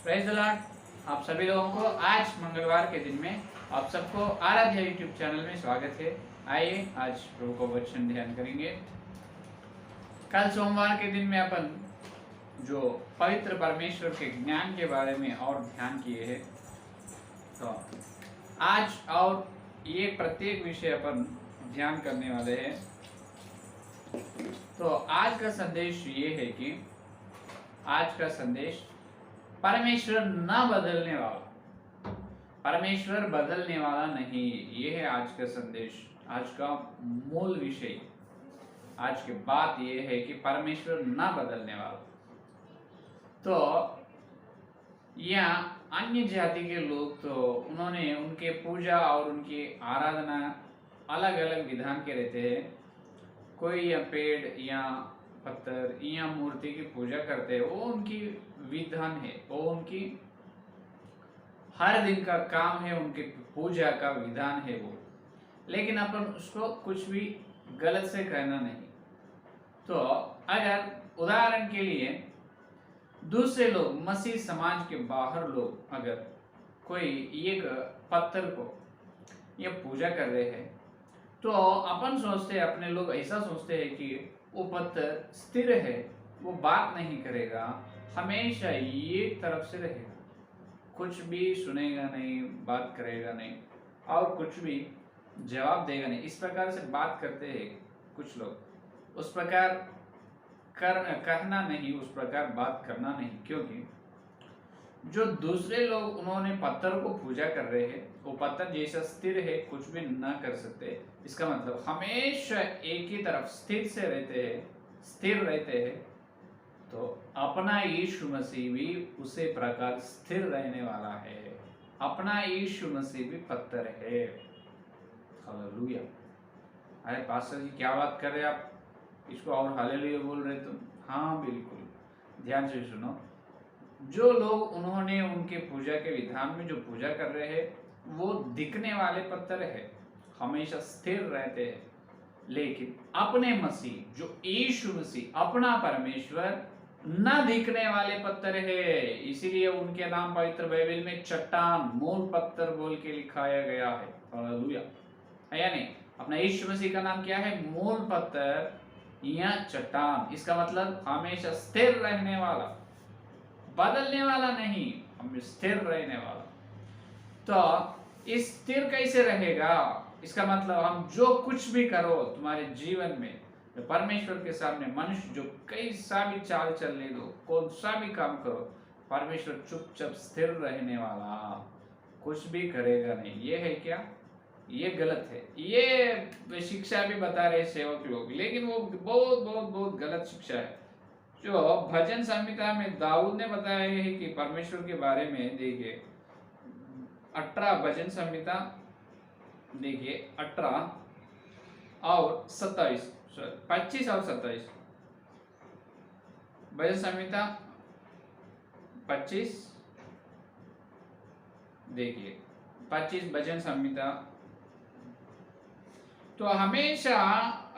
Praise the Lord. आप सभी लोगों को आज मंगलवार के दिन में आप सबको आराध्या यूट्यूब चैनल में स्वागत है। आइए आज प्रभु को वचन ध्यान करेंगे। कल सोमवार के दिन में अपन जो पवित्र परमेश्वर के ज्ञान के बारे में और ध्यान किए हैं, तो आज और ये प्रत्येक विषय अपन ध्यान करने वाले हैं। तो आज का संदेश ये है कि आज का संदेश परमेश्वर न बदलने वाला, परमेश्वर बदलने वाला नहीं, ये है आज का संदेश। आज का मूल विषय, आज की बात ये है कि परमेश्वर न बदलने वाला। तो यहाँ अन्य जाति के लोग तो उन्होंने उनके पूजा और उनकी आराधना अलग अलग विधान के रहते हैं। कोई या पेड़ या पत्थर या मूर्ति की पूजा करते हैं, वो उनकी विधान है, वो उनकी हर दिन का काम है, उनके पूजा का विधान है वो। लेकिन अपन उसको कुछ भी गलत से कहना नहीं। तो अगर उदाहरण के लिए दूसरे लोग, मसीह समाज के बाहर लोग, अगर कोई एक पत्थर को ये पूजा कर रहे हैं, तो अपन सोचते हैं, अपने लोग ऐसा सोचते हैं कि वो पत्थर स्थिर है, वो बात नहीं करेगा, हमेशा एक तरफ से रहेगा, कुछ भी सुनेगा नहीं, बात करेगा नहीं और कुछ भी जवाब देगा नहीं। इस प्रकार से बात करते हैं कुछ लोग। उस प्रकार कहना नहीं, उस प्रकार बात करना नहीं, क्योंकि जो दूसरे लोग उन्होंने पत्थर को पूजा कर रहे हैं, वो पत्थर जैसा स्थिर है, कुछ भी ना कर सकते। इसका मतलब हमेशा एक ही तरफ स्थिर से रहते हैं, स्थिर रहते हैं। तो अपना यीशु मसीह भी उसी प्रकार स्थिर रहने वाला है। अपना यीशु मसीह भी पत्थर है। हालेलुया। अरे पास्टर जी क्या बात कर रहे हैं आप, इसको और हालेलुया बोल रहे तुम? हाँ बिल्कुल, ध्यान से सुनो। जो लोग उन्होंने उनके पूजा के विधान में जो पूजा कर रहे हैं, वो दिखने वाले पत्थर है, हमेशा स्थिर रहते हैं। लेकिन अपने मसीह, जो यीशु मसीह, अपना परमेश्वर, न दिखने वाले पत्थर है। इसीलिए उनके नाम पवित्र बाइबल में चट्टान, मूल पत्थर बोल के लिखाया गया है। हालेलुया, है या नहीं? अपना यीशु मसीह का नाम क्या है? मूल पत्थर या चट्टान। इसका मतलब हमेशा स्थिर रहने वाला, बदलने वाला नहीं, हम स्थिर रहने वाला। तो इस स्थिर कैसे रहेगा? इसका मतलब हम जो कुछ भी करो तुम्हारे जीवन में, परमेश्वर के सामने मनुष्य जो कैसा भी चाल चलने दो, कौन सा भी काम करो, परमेश्वर चुपचाप स्थिर रहने वाला, कुछ भी करेगा नहीं। ये है क्या? ये गलत है। ये शिक्षा भी बता रहे सेवक लोग, लेकिन वो बहुत बहुत बहुत गलत शिक्षा है। जो भजन संहिता में दाऊद ने बताया है कि परमेश्वर के बारे में, देखिए 18 भजन संहिता, देखिए 18 और 27, 25 और 27 भजन संहिता 25, देखिए 25 भजन संहिता। तो हमेशा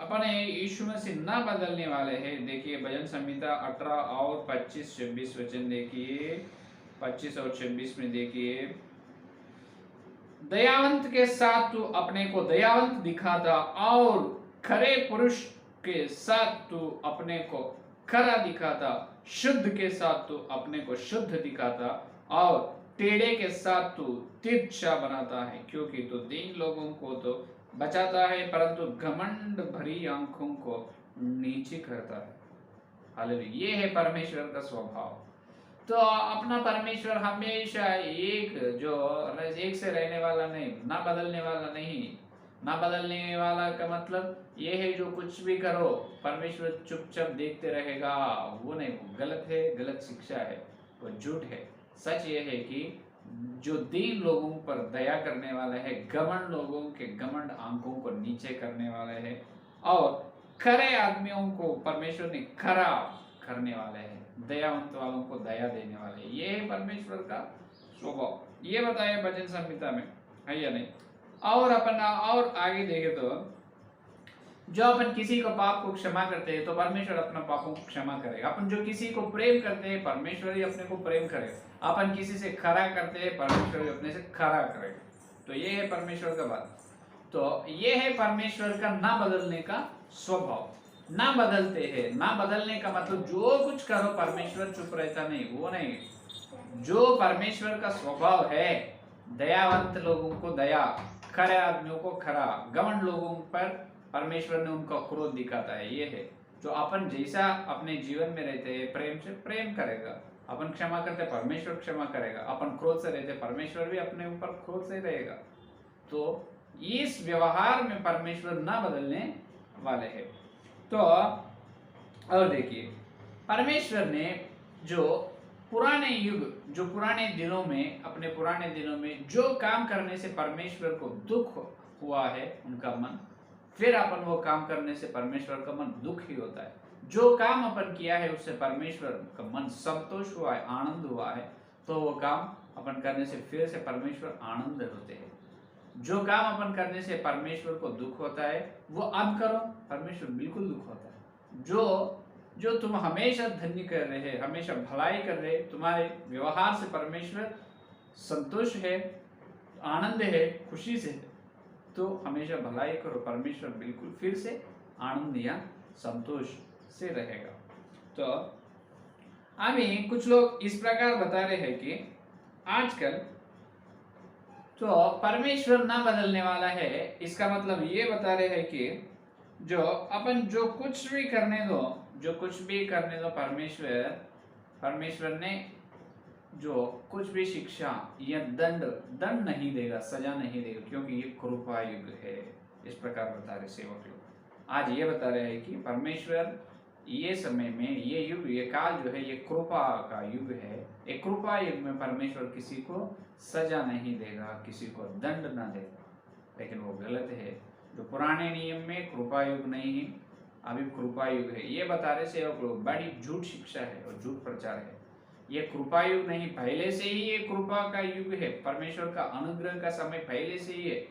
अपने यीशु मसीह न बदलने वाले हैं। देखिए भजन संहिता 18 और 25-26 वचन देखिए। 25 और 26 में देखिए, दयावंत के साथ तू अपने को दयावंत दिखाता और खरे पुरुष के साथ तू अपने को खरा दिखाता, शुद्ध के साथ तू अपने को शुद्ध दिखाता और टेढ़े के साथ तू तिरछा बनाता है, क्योंकि तू दीन लोगों को तो बचाता है परंतु घमंड भरी आंखों को नीचे करता है। हालेलुया, ये है परमेश्वर का स्वभाव। तो अपना परमेश्वर हमेशा एक से रहने वाला नहीं, ना बदलने वाला नहीं। ना बदलने वाला का मतलब ये है जो कुछ भी करो परमेश्वर चुपचाप देखते रहेगा, वो नहीं, वो गलत है, गलत शिक्षा है, वो झूठ है। सच ये है कि जो दीन लोगों पर दया करने वाला है, घमंड लोगों के घमंड आंखों को नीचे करने वाले है, और खरे आदमियों को परमेश्वर ने खरा करने वाले हैं, दयावंत वालों को दया देने वाले। ये है परमेश्वर का स्वभाव। ये बताया भजन संहिता में, है या नहीं? और अपना और आगे देखे तो जो अपन किसी को पाप को क्षमा करते हैं तो परमेश्वर अपना पापों को क्षमा करेगा। अपन जो किसी को प्रेम करते हैं परमेश्वर ही अपने को प्रेम करेगा। अपन किसी से खरा करते हैं परमेश्वर भी अपने से खरा करेगा। तो ये है परमेश्वर का बात। तो ये है परमेश्वर का ना बदलने का स्वभाव। ना बदलते हैं, ना बदलने का मतलब जो कुछ करो परमेश्वर चुप रहता नहीं, वो नहीं। जो परमेश्वर का स्वभाव है, दयावंत लोगों को दया, खरे आदमियों को खरा, घमंड लोगों पर परमेश्वर ने उनका क्रोध दिखाता है। ये है जो अपन जैसा अपने जीवन में रहते हैं, प्रेम से प्रेम करेगा, अपन क्षमा करते परमेश्वर क्षमा करेगा, अपन क्रोध से रहते परमेश्वर भी अपने ऊपर क्रोध से रहेगा। तो इस व्यवहार में परमेश्वर ना बदलने वाले हैं। तो और देखिए, परमेश्वर ने जो पुराने युग, जो पुराने दिनों में, अपने पुराने दिनों में जो काम करने से परमेश्वर को दुख हुआ है उनका मन, फिर अपन वो काम करने से परमेश्वर का मन दुख ही होता है। जो काम अपन किया है उससे परमेश्वर का मन संतोष हुआ है, आनंद हुआ है, तो वो काम अपन करने से फिर से परमेश्वर आनंद होते हैं। जो काम अपन करने से परमेश्वर को दुख होता है वो अब करो, परमेश्वर बिल्कुल दुख होता है। जो तुम हमेशा धन्य कर रहे हैं, हमेशा भलाई कर रहे, तुम्हारे व्यवहार से परमेश्वर संतोष है, आनंद है, खुशी से, तो हमेशा भलाई करो, परमेश्वर बिल्कुल फिर से आनंद या संतोष से रहेगा। तो अभी कुछ लोग इस प्रकार बता रहे हैं कि आजकल तो परमेश्वर ना बदलने वाला है, इसका मतलब ये बता रहे हैं कि जो अपन जो कुछ भी करने दो, जो कुछ भी करने दो, परमेश्वर ने जो कुछ भी शिक्षा या दंड नहीं देगा, सजा नहीं देगा, क्योंकि ये कृपा युग है। इस प्रकार बता रहे सेवक लोग। आज ये बता रहे हैं कि परमेश्वर ये समय में, ये युग, ये काल जो है ये कृपा का युग है। एक कृपा युग में परमेश्वर किसी को सजा नहीं देगा, किसी को दंड ना देगा, लेकिन वो गलत है। जो पुराने नियम में कृपा युग नहीं है, अभी कृपा युग है, ये बता रहे सेवक लोग। बड़ी झूठ शिक्षा है और झूठ प्रचार है। ये कृपा युग नहीं, पहले से ही ये कृपा का युग है। परमेश्वर का अनुग्रह का समय पहले से ही है,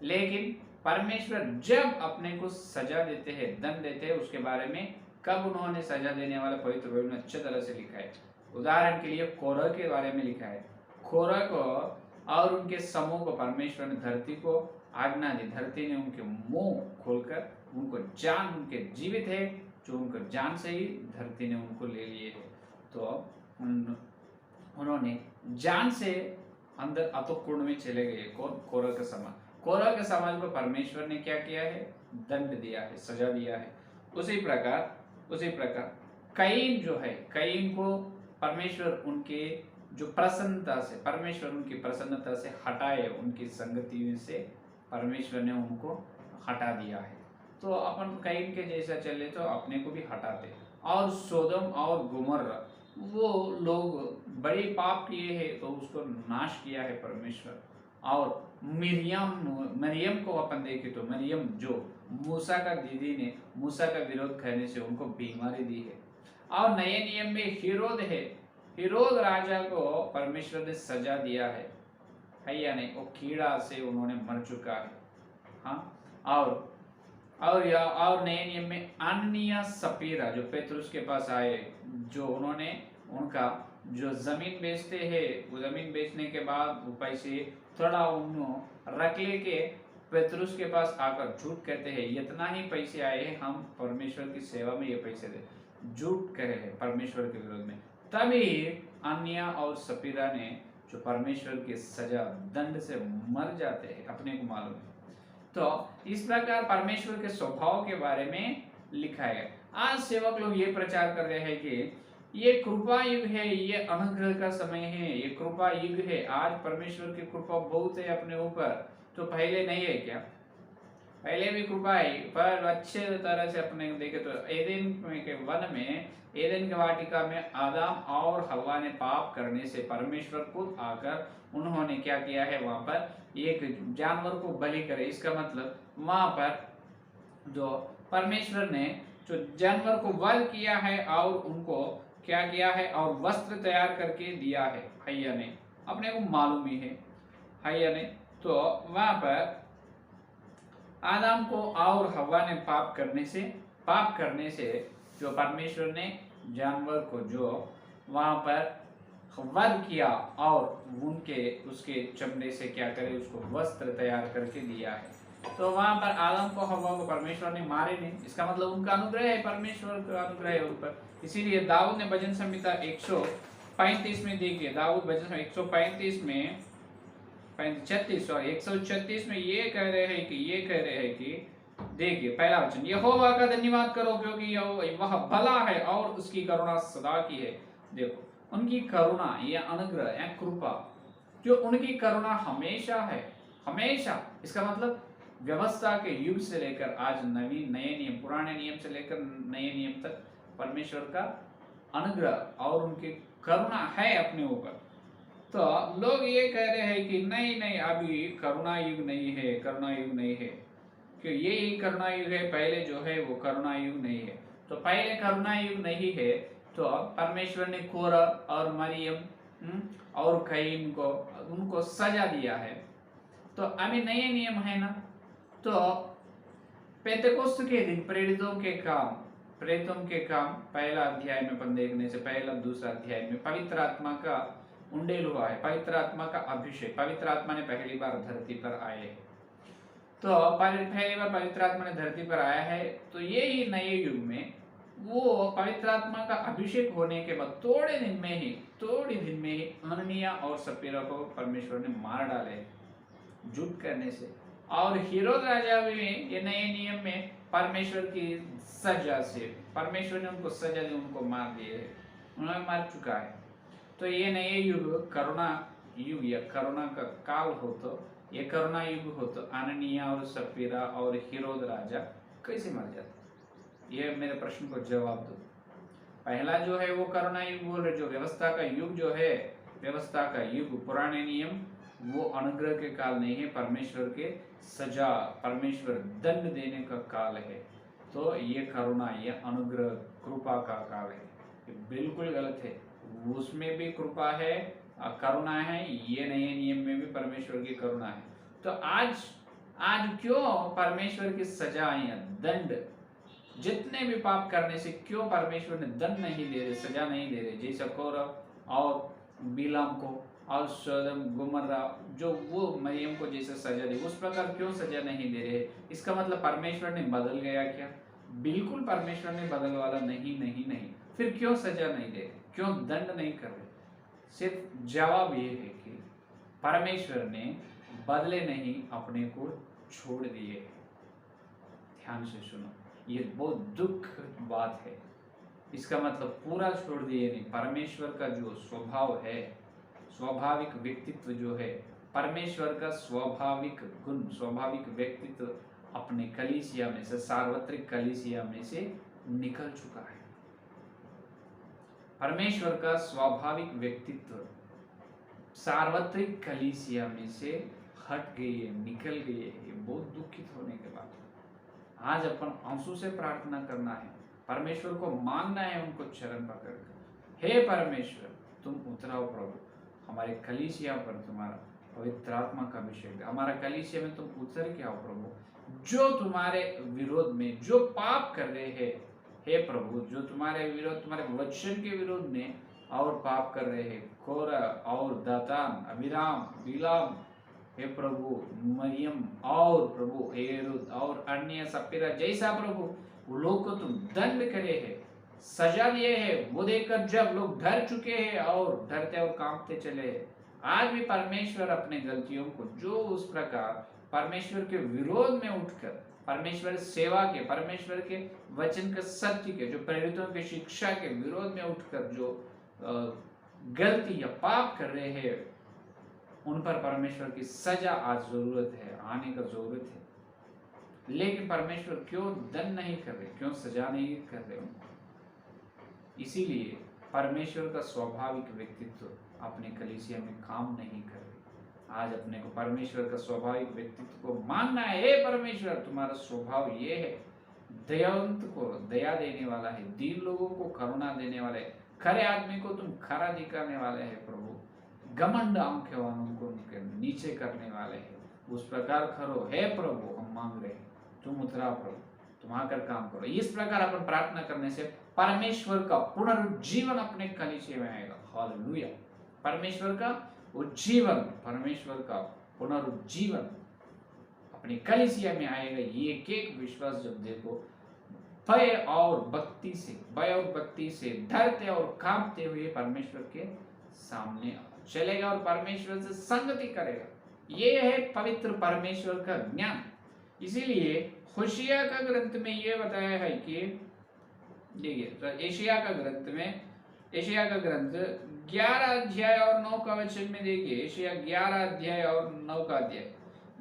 लेकिन परमेश्वर जब अपने को सजा देते हैं, दंड देते हैं, उसके बारे में कब उन्होंने सजा देने वाला पवित्र बाइबल में अच्छे तरह से लिखा है। उदाहरण के लिए कोरह के बारे में लिखा है। कोरह को और उनके समूह को परमेश्वर ने धरती को आज्ञा दी, धरती ने उनके मुंह खोलकर उनको जान, उनके जीवित है जो उनको जान से ही धरती ने उनको ले लिए है। तो उन्होंने जान से अंदर अतोकुंड में चले गए। कौन? कोरह का समाज। कोरह के समाज को परमेश्वर ने क्या किया है? दंड दिया है, सजा दिया है। उसी प्रकार कईन जो है, कईन को परमेश्वर उनके जो प्रसन्नता से, परमेश्वर उनकी प्रसन्नता से हटाए, उनकी संगति से परमेश्वर ने उनको हटा दिया है। तो अपन कईन के जैसा चले तो अपने को भी हटाते। और सोदम और गुमर्रा, वो लोग बड़े पाप किए हैं तो उसको नाश किया है परमेश्वर। और मरियम को अपन देखे तो मरियम जो मूसा का दीदी ने मूसा का विरोध करने से उनको बीमारी दी है। और नए नियम में हिरोद है, हिरोद राजा को परमेश्वर ने सजा दिया है या नहीं? वो कीड़ा से उन्होंने मर चुका है। हाँ, और नए नियम में अन्निया सपीरा जो पेतरुस के पास आए, जो उन्होंने उनका जो जमीन बेचते हैं, वो जमीन बेचने के बाद वो पैसे थोड़ा उन्होंने रख लेके पेतरुस के पास आकर झूठ कहते हैं, इतना ही पैसे आए हैं, हम परमेश्वर की सेवा में ये पैसे दे, झूठ कहे हैं परमेश्वर के विरोध में। तभी अन्निया और सपीरा ने जो परमेश्वर की सजा दंड से मर जाते हैं, अपने को मालूम है। तो इस प्रकार परमेश्वर के स्वभाव के बारे में लिखा है। आज सेवक लोग ये प्रचार कर रहे हैं कि ये कृपा युग है, ये अनुग्रह का समय है, ये कृपा युग है। आज परमेश्वर की कृपा बहुत है अपने ऊपर, तो पहले नहीं है क्या? पहले भी कृपा है, पर अच्छे तरह से अपने देखे तो एदेन के वन में, एदेन के वाटिका में आदम और हवा ने पाप करने से परमेश्वर खुद आकर उन्होंने क्या किया है? वहां पर एक जानवर को बलि करे। इसका मतलब वहां पर जो परमेश्वर ने जो जानवर को वध किया है और उनको क्या किया है? और वस्त्र तैयार करके दिया है। हैया ने अपने को मालूम ही है, हैया ने। तो वहां पर आदम को और हव्वा ने पाप करने से जो परमेश्वर ने जानवर को जो वहां पर वध किया और उसके चमड़े से क्या करे, उसको वस्त्र तैयार करके दिया है। तो वहां पर आदम को हव्वा को परमेश्वर ने मारे नहीं, इसका मतलब उनका अनुग्रह है, परमेश्वर का अनुग्रह है उन पर। इसीलिए दाऊद ने भजन संहिता 135 में देखिए, दाऊद भजन संहिता 135 में 136 में ये कह रहे हैं कि देखिए पहला वचन, यहोवा का धन्यवाद करो क्योंकि वह भला है और उसकी करुणा सदा की है। देखो उनकी करुणा या अनुग्रह या कृपा, जो उनकी करुणा हमेशा है, हमेशा। इसका मतलब व्यवस्था के युग से लेकर आज नए नियम, पुराने नियम से लेकर नए नियम तक परमेश्वर का अनुग्रह और उनकी करुणा है अपने ऊपर। तो लोग ये कह रहे हैं कि नहीं नहीं, अभी करुणा युग नहीं है, करुणा युग नहीं है, कि ये करुणा युग है, पहले जो है वो करुणा युग नहीं है। तो पहले करुणा युग नहीं है तो परमेश्वर ने कोरा और मरियम और कैन को उनको सजा दिया है। तो अभी नए नियम है ना, तो पेंतेकोस्त के दिन प्रेरितों के काम पहला अध्याय में अपन देखने से पहला दूसरा अध्याय में पवित्र आत्मा का उंडेल हुआ है, पवित्र आत्मा का अभिषेक, पवित्र आत्मा ने पहली बार धरती पर आए हैं। तो पहली बार पवित्र आत्मा ने धरती पर आया है, तो ये ही नए युग में वो पवित्र आत्मा का अभिषेक होने के बाद थोड़े दिन में ही अननिया और सपीरा को परमेश्वर ने मार डाले झूठ करने से। और हेरोद राजा भी ये नए नियम में परमेश्वर की सजा से, परमेश्वर ने उनको सजा दी, उनको मार दिए, उन्होंने मार चुका है। तो ये नए युग करुणा युग या करुणा का काल हो, तो ये करुणा युग हो तो अननिया और सपीरा और हेरोद राजा कैसे मर जाते? ये मेरे प्रश्न को जवाब दो। पहला जो है वो करुणा युग बोल रहे, जो व्यवस्था का युग जो है, व्यवस्था का युग पुराने नियम, वो अनुग्रह के काल नहीं है, परमेश्वर के सजा, परमेश्वर दंड देने का काल है। तो ये करुणा, ये अनुग्रह कृपा का काल है, ये बिल्कुल गलत है। उसमें भी कृपा है, करुणा है, ये नए नियम में भी परमेश्वर की करुणा है। तो आज क्यों परमेश्वर की सजा या दंड, जितने भी पाप करने से क्यों परमेश्वर ने दंड नहीं दे रहे, सजा नहीं दे रहे, जैसा कोरह और बिलाम को और सदम गुमर्रा जो वो मरियम को जैसे सजा दी, उस प्रकार क्यों सजा नहीं दे रहे? इसका मतलब परमेश्वर ने बदल गया क्या? बिल्कुल परमेश्वर ने बदल वाला नहीं। फिर क्यों सजा नहीं दे रहे, क्यों दंड नहीं कर रहे? सिर्फ जवाब ये है कि परमेश्वर ने बदले नहीं, अपने को छोड़ दिए। ध्यान से सुनो, ये बहुत दुख बात है। इसका मतलब पूरा छोड़ दिए नहीं, परमेश्वर का जो स्वभाव है, स्वाभाविक व्यक्तित्व जो है, परमेश्वर का स्वाभाविक गुण, स्वाभाविक व्यक्तित्व अपने कलीसिया में से, सार्वत्रिक कलीसिया में से निकल चुका है। परमेश्वर का स्वाभाविक व्यक्तित्व सार्वत्रिक कलीसिया में से हट गई है, निकल गई है। ये बहुत दुखित होने के बाद आज अपन आंसू से प्रार्थना करना है, परमेश्वर को मांगना है, उनको चरण पकड़कर, हे परमेश्वर तुम उतराओ प्रभु, हमारे कलीसिया पर तुम्हारा पवित्र आत्मा का अभिषेक, हमारा कलीसिया में तुम उतर के आओ प्रभु। जो तुम्हारे विरोध में जो पाप कर रहे हैं, हे प्रभु, जो तुम्हारे विरोध, तुम्हारे वचन के विरोध में और पाप कर रहे हैं, कोरा और दातान, अभिराम, बिलाम, हे प्रभु, मरियम और प्रभु हेरोद और अन्य सपीरा जैसा प्रभु, वो लोग को तुम दंड करे है, सजा दिए है। वो देखकर जब लोग डर चुके हैं और डरते और कांपते चले, आज भी परमेश्वर अपने गलतियों को जो उस प्रकार परमेश्वर के विरोध में उठकर, परमेश्वर सेवा के, परमेश्वर के वचन के सत्य के, जो प्रेरितों की शिक्षा के विरोध में उठकर जो गलती या पाप कर रहे हैं, उन पर परमेश्वर की सजा आज जरूरत है, आने का जरूरत है। लेकिन परमेश्वर क्यों दंड नहीं कर रहे, क्यों सजा नहीं कर रहे उनको? इसीलिए परमेश्वर का स्वाभाविक व्यक्तित्व अपने कलीसिया में काम नहीं कर रहे। आज अपने को परमेश्वर का स्वाभाविक व्यक्तित्व को मानना है। हे परमेश्वर, तुम्हारा स्वभाव ये है, दयावंत को दया देने वाला है, दीन लोगों को करुणा देने वाला है, खरे आदमी को तुम खरा दिखाने वाले है प्रभु, घमंड आंखें वालों को उनके नीचे करने वाले हैं। उस प्रकार करो हे प्रभु, हम मांग रहे हैं। तुम उतरा प्रभु, तुम आकर काम करो। इस प्रकार अपन प्रार्थना करने से परमेश्वर का पुनरुज्जीवन अपने कलीसिया में आएगा। हालेलुया। परमेश्वर का उज्जीवन, परमेश्वर का पुनरुज्जीवन अपनी कलीसिया में आएगा। ये एक विश्वास जब देखो भय और भक्ति से डरते और कांपते हुए परमेश्वर के सामने चलेगा और परमेश्वर से संगति करेगा। ये है पवित्र परमेश्वर का ज्ञान। इसीलिए होशिया का ग्रंथ में ये बताया है कि देखिए एशिया का ग्रंथ 11 अध्याय और 9 का वचन में देखिए, एशिया 11 अध्याय और 9 का अध्याय,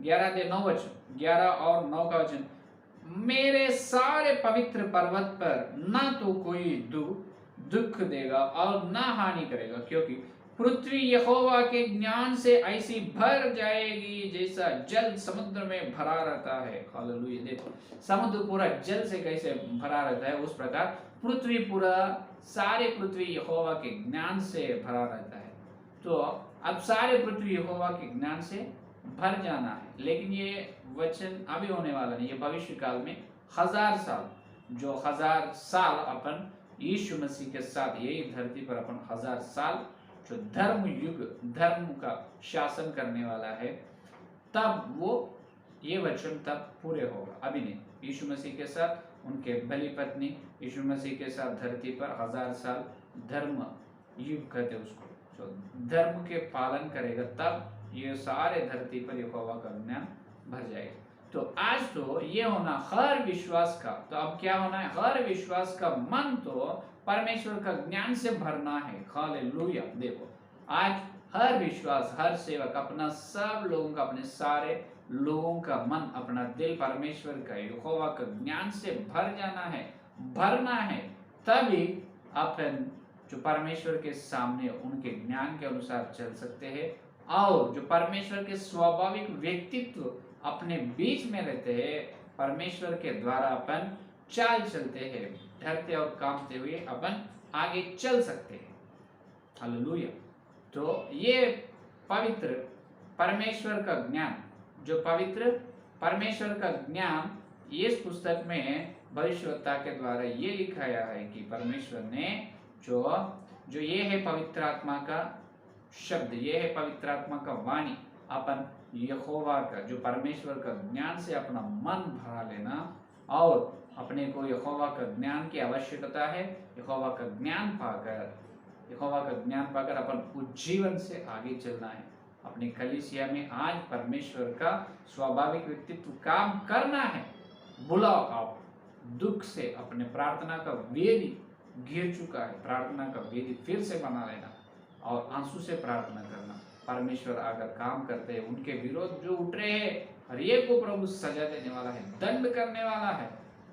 11 अध्याय 9 वचन, 11 और 9 का वचन, मेरे सारे पवित्र पर्वत पर ना तो कोई दुख देगा और ना हानि करेगा, क्योंकि पृथ्वी यहोवा के ज्ञान से ऐसी भर जाएगी जैसा जल समुद्र में भरा रहता है। हालेलुया। देखो समुद्र पूरा जल से कैसे भरा रहता है, उस प्रकार पृथ्वी पूरा, सारे पृथ्वी यहोवा के ज्ञान से भरा रहता है। तो अब सारे पृथ्वी यहोवा के ज्ञान से भर जाना है। लेकिन ये वचन अभी होने वाला नहीं, ये भविष्य काल में 1000 साल, जो 1000 साल अपन यीशु मसीह के साथ यही धरती पर अपन 1000 साल जो धर्म युग, धर्म का शासन करने वाला है, तब वो ये वचन तब पूरे होगा, अभी नहीं। यीशु मसीह के साथ उनके बलि पत्नी यीशु मसीह के साथ धरती पर 1000 साल धर्म युग कहते उसको, जो धर्म के पालन करेगा, तब ये सारे धरती पर यहोवा का ज्ञान भर जाएगा। तो आज तो ये होना हर विश्वास का, तो अब क्या होना है, हर विश्वास का मन तो परमेश्वर का ज्ञान से भरना है। हालेलुया। देखो आज हर विश्वास, हर सेवक, अपना सब लोगों का, अपने सारे लोगों का मन, अपना दिल परमेश्वर का, यहोवा का ज्ञान से भर जाना है, भरना है। तभी अपन जो परमेश्वर के सामने उनके ज्ञान के अनुसार चल सकते हैं, और जो परमेश्वर के स्वाभाविक व्यक्तित्व अपने बीच में रहते हैं, परमेश्वर के द्वारा अपन चाल चलते हैं, डरते और कांपते हुए अपन आगे चल सकते हैं। हालेलुया। तो ये पवित्र परमेश्वर का ज्ञान, जो पवित्र परमेश्वर का ज्ञान, इस पुस्तक में भविष्यवक्ता के द्वारा ये लिखाया है कि परमेश्वर ने जो ये है पवित्र आत्मा का शब्द, ये है पवित्र आत्मा का वाणी, अपन यहोवा का, जो परमेश्वर का ज्ञान से अपना मन भरा लेना, और अपने को यहोवा का ज्ञान की आवश्यकता है। यहोवा का ज्ञान पाकर अपन उज्जीवन से आगे चलना है। अपनी कलीसिया में आज परमेश्वर का स्वाभाविक व्यक्तित्व काम करना है। बुलाओ आप दुख से, अपने प्रार्थना का वेदी गिर चुका है, प्रार्थना का वेदी फिर से बना लेना और आंसू से प्रार्थना करना। परमेश्वर अगर काम करते हैं, उनके विरोध जो उठ रहे हैं, हर एक को प्रभु सजा देने वाला है, दंड करने वाला है,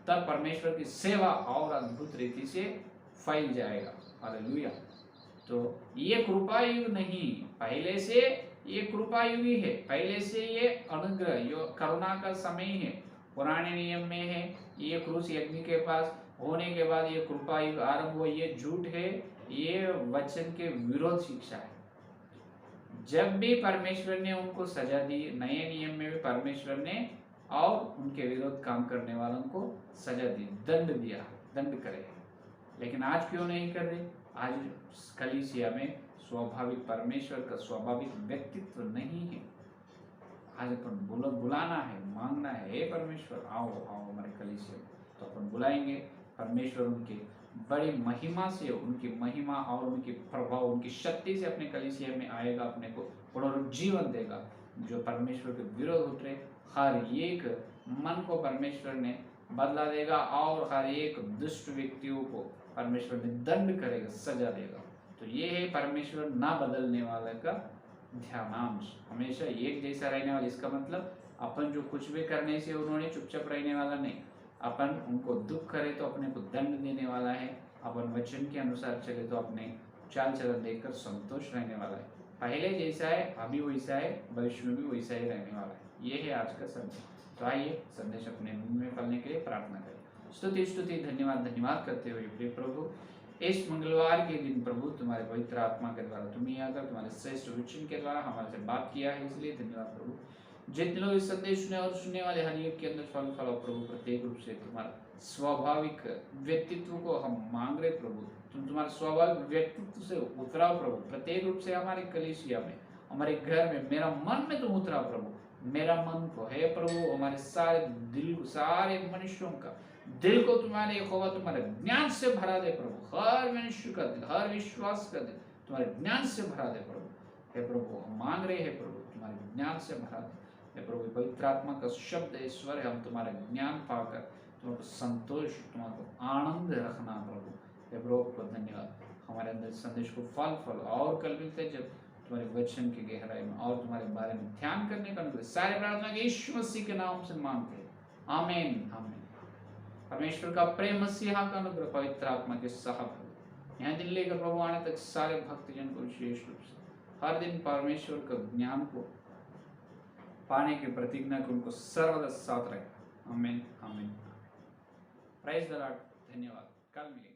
तब परमेश्वर की सेवा और अद्भुत रीति से फैल जाएगा। हालेलुया। तो ये कृपा युग नहीं, पहले से ये कृपा युग ही है, पहले से ये अनुग्रह, ये करुणा का समय है। पुराने नियम में है, ये क्रूस यज्ञ के पास होने के बाद ये कृपा युग आरंभ हुआ। ये झूठ है, ये वचन के विरोध शिक्षा है। जब भी परमेश्वर ने उनको सजा दी, नए नियम में भी परमेश्वर ने और उनके विरोध काम करने वालों को सजा दी, दंड दिया, दंड करे। लेकिन आज क्यों नहीं कर रहे? आज कलीसिया में स्वाभाविक परमेश्वर का स्वाभाविक व्यक्तित्व नहीं है। आज अपन बुलाना है, मांगना है, हे परमेश्वर आओ आओ हमारे कलीसिया में, तो अपन बुलाएंगे। परमेश्वर उनके बड़ी महिमा से, उनकी महिमा और उनकी प्रभाव, उनकी शक्ति से अपने कलीसिया में आएगा, अपने को पुनरुज्जीवन देगा। जो परमेश्वर के विरोध उठ रहे, हर एक मन को परमेश्वर ने बदला देगा, और हर एक दुष्ट व्यक्तियों को परमेश्वर ने दंड करेगा, सजा देगा। तो ये है परमेश्वर ना बदलने वाले का ध्यानांश, हमेशा एक जैसा रहने वाला। इसका मतलब अपन जो कुछ भी करने से उन्होंने चुपचाप रहने वाला नहीं, अपन उनको दुख करे तो अपने को दंड देने वाला है, अपन वचन के अनुसार चले तो अपने चाल चलन देखकर संतोष रहने वाला है। पहले जैसा है अभी वैसा है, भविष्य में भी वैसा ही रहने वाला है। ये है आज का संदेश। तो आइए संदेश अपने मन में फलने के लिए प्रार्थना करें। स्तुति धन्यवाद करते हुए प्रिय प्रभु, इस मंगलवार के दिन प्रभु तुम्हारे पवित्र आत्मा के द्वारा तुम ही आकर तुम्हारे श्रेष्ठ वचन के द्वारा हमारे से बात किया है, इसलिए धन्यवाद प्रभु। जितने लोग इस संदेश सुने और सुनने वाले हर एक के अंदर फल फल प्रभु, प्रत्येक रूप से तुम्हारा स्वाभाविक व्यक्तित्व को हम मांग रहे प्रभु, तुम तुम्हारे स्वाभाविक व्यक्तित्व से उतराओ प्रभु, प्रत्येक रूप से हमारे कलीसिया में, हमारे घर में, मेरा मन में तुम उतराओ प्रभु, मेरा मन को है प्रभु, हमारे सारे दिल को, सारे मनुष्यों का दिल को तुम्हारे यहोवा तुम्हारे ज्ञान से भरा दे प्रभु, हर मनुष्य का दिल, हर विश्वास का दिल तुम्हारे ज्ञान से भरा दे प्रभु। हे प्रभु हम मांग रहे हैं प्रभु, तुम्हारे ज्ञान से भरा दे। हे प्रभु पवित्र आत्मा का शब्द ईश्वर है, हम तुम्हारा ज्ञान पाकर तुम्हारे संतोष, तुम्हारे आनंद रखना प्रभु। हे प्रभु को धन्यवाद, हमारे अंदर संदेश को फल फल और कल मिलते जब तुम्हारे वचन की गहराई में और तुम्हारे बारे में ध्यान करने का अनुग्रह सारे प्रार्थना के यीशु मसीह के नाम से मांगते हैं, आमीन आमीन। परमेश्वर का प्रेम, मसीहा का अनुग्रह, पवित्र आत्मा के सहभागिता यहाँ दिन लेकर प्रभु आने तक सारे भक्तजन को विशेष रूप से हर दिन परमेश्वर का ज्ञान को पाने की प्रतिज्ञा को उनको सर्वदा साथ रहे, आमीन आमीन। प्राइज द लॉर्ड, धन्यवाद, कल मिलेंगे।